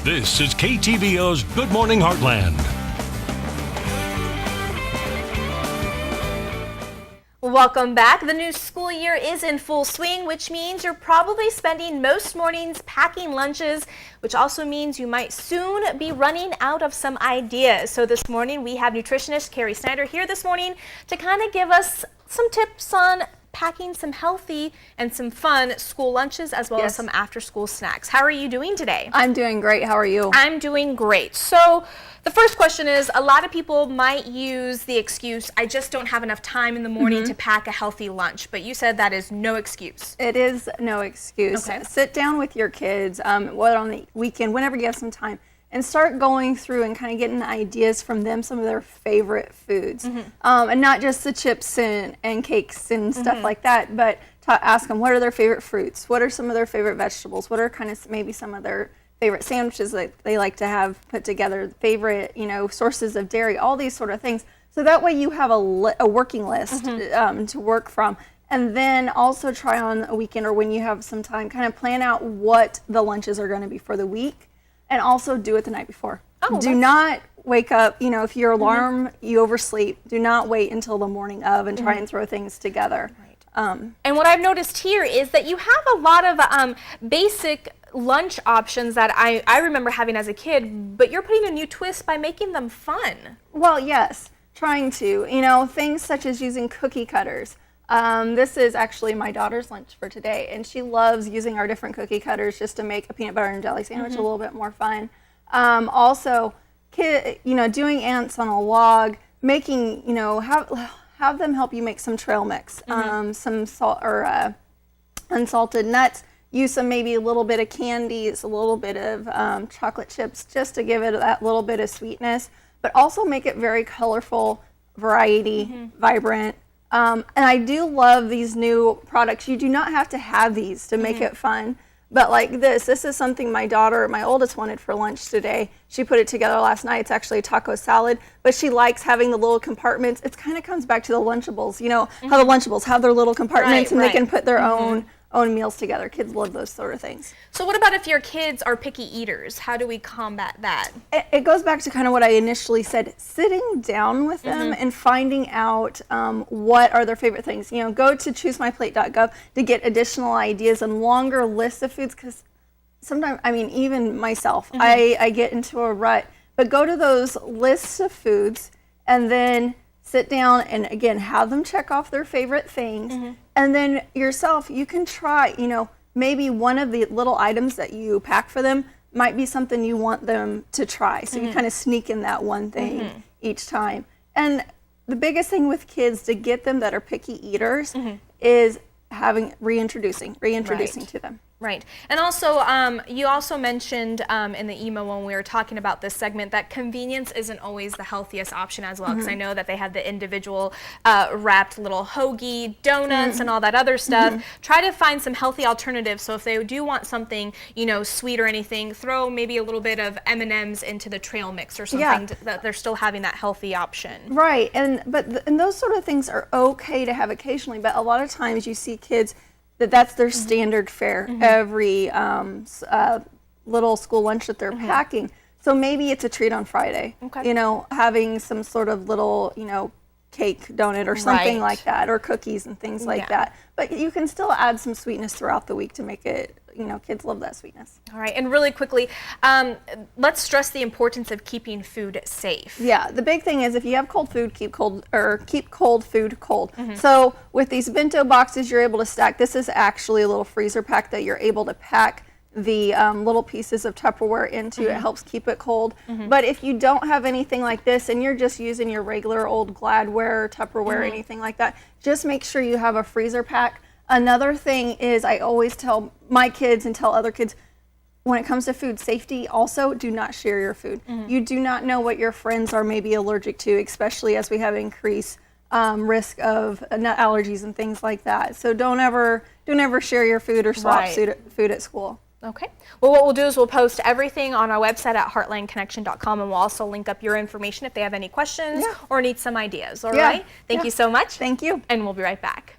This is KTVO's Good Morning Heartland. Welcome back. The new school year is in full swing, which means you're probably spending most mornings packing lunches, which also means you might soon be running out of some ideas. So this morning we have nutritionist Carrie Snyder here this morning to kind of give us some tips on packing some healthy and some fun school lunches as well as some after school snacks. How are you doing today? I'm doing great. How are you? I'm doing great. So the first question is, a lot of people might use the excuse, I just don't have enough time in the morning to pack a healthy lunch, but you said that is no excuse. It is no excuse. Okay. Sit down with your kids, on the weekend, whenever you have some time, and start going through and kind of getting ideas from them, some of their favorite foods. And not just the chips and cakes and stuff like that, but ask them what are their favorite fruits, what are some of their favorite vegetables, what are kind of maybe some of their favorite sandwiches that they like to have put together, favorite, sources of dairy, all these sort of things. So that way you have a working list to work from. And then also try on a weekend or when you have some time, kind of plan out what the lunches are going to be for the week. And also do it the night before. Do not wake up, if your alarm, you oversleep, do not wait until the morning of and try and throw things together. And what I've noticed here is that you have a lot of basic lunch options that I remember having as a kid, but you're putting a new twist by making them fun. Well, yes, trying to. Things such as using cookie cutters. This is actually my daughter's lunch for today, and she loves using our different cookie cutters just to make a peanut butter and jelly sandwich a little bit more fun. Also, doing ants on a log, making, have them help you make some trail mix, some salt or unsalted nuts. Use some maybe a little bit of candies, a little bit of chocolate chips, just to give it that little bit of sweetness, but also make it very colorful, variety, vibrant. And I do love these new products. You do not have to have these to make it fun. But like this is something my oldest wanted for lunch today. She put it together last night. It's actually a taco salad, but she likes having the little compartments. It kind of comes back to the Lunchables. How the Lunchables have their little compartments and they can put their own meals together. Kids love those sort of things. So what about if your kids are picky eaters? How do we combat that? It goes back to kind of what I initially said, sitting down with them and finding out what are their favorite things. Go to choosemyplate.gov to get additional ideas and longer lists of foods, because sometimes, even myself, I get into a rut. But go to those lists of foods and then sit down and, again, have them check off their favorite things. And then yourself, you can try, maybe one of the little items that you pack for them might be something you want them to try. So you kind of sneak in that one thing each time. And the biggest thing with kids to get them that are picky eaters is reintroducing to them. Right. And also, you also mentioned in the email when we were talking about this segment that convenience isn't always the healthiest option as well, because I know that they have the individual wrapped little hoagie donuts and all that other stuff. Try to find some healthy alternatives. So if they do want something, sweet or anything, throw maybe a little bit of M&Ms into the trail mix or something that they're still having that healthy option. Right. And those sort of things are okay to have occasionally, but a lot of times you see kids that's their standard fare every little school lunch that they're packing. So maybe it's a treat on Friday. Having some sort of little, cake donut or something like that, or cookies and things like that. But you can still add some sweetness throughout the week to make it, kids love that sweetness. All right, and really quickly, let's stress the importance of keeping food safe. Yeah, the big thing is if you have cold food, keep cold food cold. So with these bento boxes, you're able to stack. This is actually a little freezer pack that you're able to pack the little pieces of Tupperware into. It helps keep it cold. But if you don't have anything like this and you're just using your regular old Gladware, Tupperware, anything like that, just make sure you have a freezer pack. Another thing is I always tell my kids and tell other kids, when it comes to food safety, also do not share your food. You do not know what your friends are maybe allergic to, especially as we have increased risk of nut allergies and things like that. So don't ever share your food or swap food at school. Okay. Well, what we'll do is we'll post everything on our website at heartlandconnection.com, and we'll also link up your information if they have any questions or need some ideas. All right? Thank you so much. Thank you. And we'll be right back.